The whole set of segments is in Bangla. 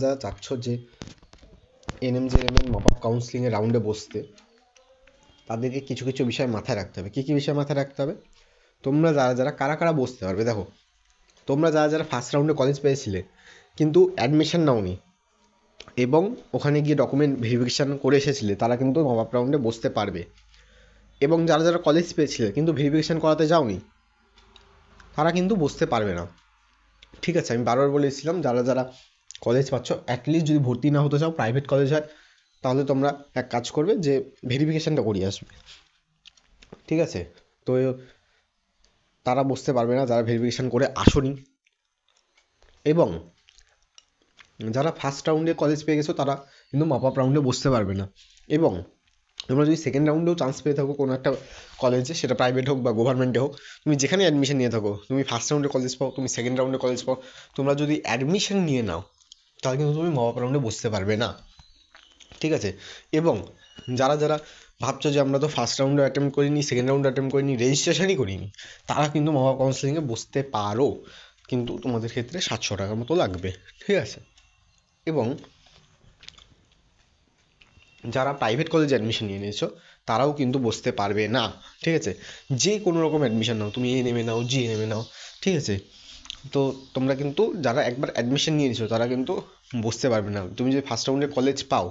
যারা চাচ্ছ যে এনএমজেএমএন মপ আপ কাউন্সিলিংয়ের রাউন্ডে বসতে, তাদেরকে কিছু কিছু বিষয় মাথায় রাখতে হবে। কী কী বিষয় মাথায় রাখতে হবে? তোমরা যারা যারা কারা কারা বসতে পারবে, দেখো তোমরা যারা যারা ফার্স্ট রাউন্ডে কলেজ পেয়েছিলে কিন্তু অ্যাডমিশন নাওনি এবং ওখানে গিয়ে ডকুমেন্ট ভেরিফিকেশান করে এসেছিলে, তারা কিন্তু মপ আপ রাউন্ডে বসতে পারবে। এবং যারা যারা কলেজ পেয়েছিলে কিন্তু ভেরিফিকেশান করাতে যাওনি, তারা কিন্তু বসতে পারবে না। ঠিক আছে, আমি বারবার বলেছিলাম যারা যারা কলেজ পাচ্ছ, অ্যাটলিস্ট যদি ভর্তি না হতে চাও, প্রাইভেট কলেজ হয়, তাহলে তোমরা এক কাজ করবে যে ভেরিফিকেশানটা করিয়ে আসবে। ঠিক আছে, তো তারা বসতে পারবে না যারা ভেরিফিকেশান করে আসোনি। এবং যারা ফার্স্ট রাউন্ডে কলেজ পেয়ে গেছো তারা কিন্তু মপ আপ রাউন্ডে বসতে পারবে না। এবং তোমরা যদি সেকেন্ড রাউন্ডেও চান্স পেয়ে থাকো কোনো একটা কলেজে, সেটা প্রাইভেট হোক বা গভর্নমেন্টে হোক, তুমি যেখানে অ্যাডমিশন নিয়ে থাকো, তুমি ফার্স্ট রাউন্ডে কলেজ পাও, তুমি সেকেন্ড রাউন্ডে কলেজ পাও, তোমরা যদি অ্যাডমিশন নিয়ে নাও তাহলে কিন্তু তুমি মপ আপ রাউন্ডে বসতে পারবে না। ঠিক আছে, এবং যারা যারা ভাবছো যে আমরা তো ফার্স্ট রাউন্ডে অ্যাটেম্প করিনি, সেকেন্ড রাউন্ডে অ্যাটেম্প করিনি, রেজিস্ট্রেশনই করিনি, তারা কিন্তু মপ আপ কাউন্সিলিংয়ে বসতে পারো, কিন্তু তোমাদের ক্ষেত্রে 700 টাকার মতো লাগবে। ঠিক আছে, এবং যারা প্রাইভেট কলেজে অ্যাডমিশন নিয়ে নিয়েছো তারাও কিন্তু বসতে পারবে না। ঠিক আছে, যে কোনো রকম অ্যাডমিশন নাও, তুমি এএনএমে নাও, জিএনএমে নাও, ঠিক আছে, তো তোমরা কিন্তু যারা একবার অ্যাডমিশন নিয়ে নিয়েছো তারা কিন্তু বসতে পারবে না। তুমি যদি ফার্স্ট রাউন্ডে কলেজ পাও,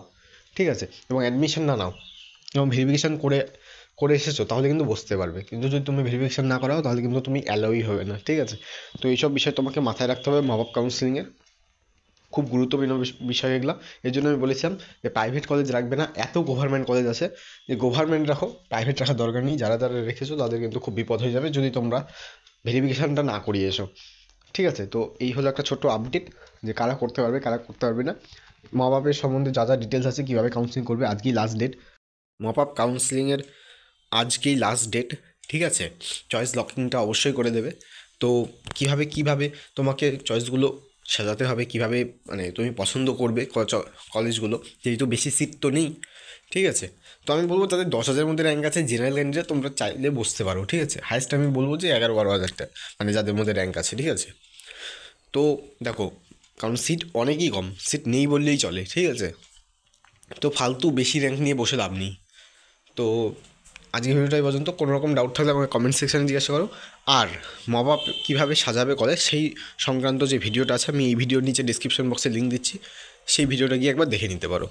ঠিক আছে, এবং অ্যাডমিশন না নাও এবং ভেরিফিকেশান করে করে এসেছো, তাহলে কিন্তু বসতে পারবে। কিন্তু যদি তুমি ভেরিফিকেশান না করাও তাহলে কিন্তু তুমি অ্যালাউই হবে না। ঠিক আছে, তো এইসব বিষয় তোমাকে মাথায় রাখতে হবে মপ আপ কাউন্সিলিংয়ের, খুব গুরুত্বপূর্ণ বিষয় এগুলো। এর জন্য আমি বলেছিলাম যে প্রাইভেট কলেজ রাখবে না, এত গভর্নমেন্ট কলেজ আছে যে গভর্নমেন্ট রাখো, প্রাইভেট রাখার দরকার নেই। যারা যারা রেখেছো তাদের কিন্তু খুব বিপদ হয়ে যাবে যদি তোমরা ভেরিফিকেশানটা না করিয়ে এসো। ঠিক আছে, তো এই হলো একটা ছোট্ট আপডেট যে কারা করতে পারবে কারা করতে পারবে না। মপ আপের সম্বন্ধে যা যা ডিটেলস আছে, কীভাবে কাউন্সিলিং করবে, আজকেই লাস্ট ডেট মপ আপ কাউন্সিলিংয়ের, আজকেই লাস্ট ডেট। ঠিক আছে, চয়েস লকিংটা অবশ্যই করে দেবে। তো কীভাবে কীভাবে তোমাকে চয়েসগুলো সাজাতে হবে, কীভাবে মানে তুমি পছন্দ করবে কলেজগুলো, যেহেতু বেশি সিট তো নেই। ঠিক আছে, তো আমি বলবো তাদের 10,000 মধ্যে র্যাঙ্ক আছে জেনারেল ক্যান্ডিডেট, তোমরা চাইলে বসতে পারো। ঠিক আছে, হায়েস্ট আমি বলবো যে 11-12 হাজারটা, মানে যাদের মধ্যে র্যাঙ্ক আছে। ঠিক আছে, তো দেখো, কারণ সিট অনেকই কম, সিট নেই বললেই চলে। ঠিক আছে, তো ফালতু বেশি র্যাঙ্ক নিয়ে বসে লাভ নেই। তো আজকের ভিডিওটা এই পর্যন্ত। কোনো রকম ডাউট থাকলে আমাকে কমেন্ট সেকশানে জিজ্ঞাসা করো। আর মপ আপ কীভাবে সাজাবে কলেজ সেই সংক্রান্ত যে ভিডিওটা আছে, আমি এই ভিডিওর নিচে ডিসক্রিপশন বক্সে লিঙ্ক দিচ্ছি, সেই ভিডিওটা গিয়ে একবার দেখে নিতে পারো।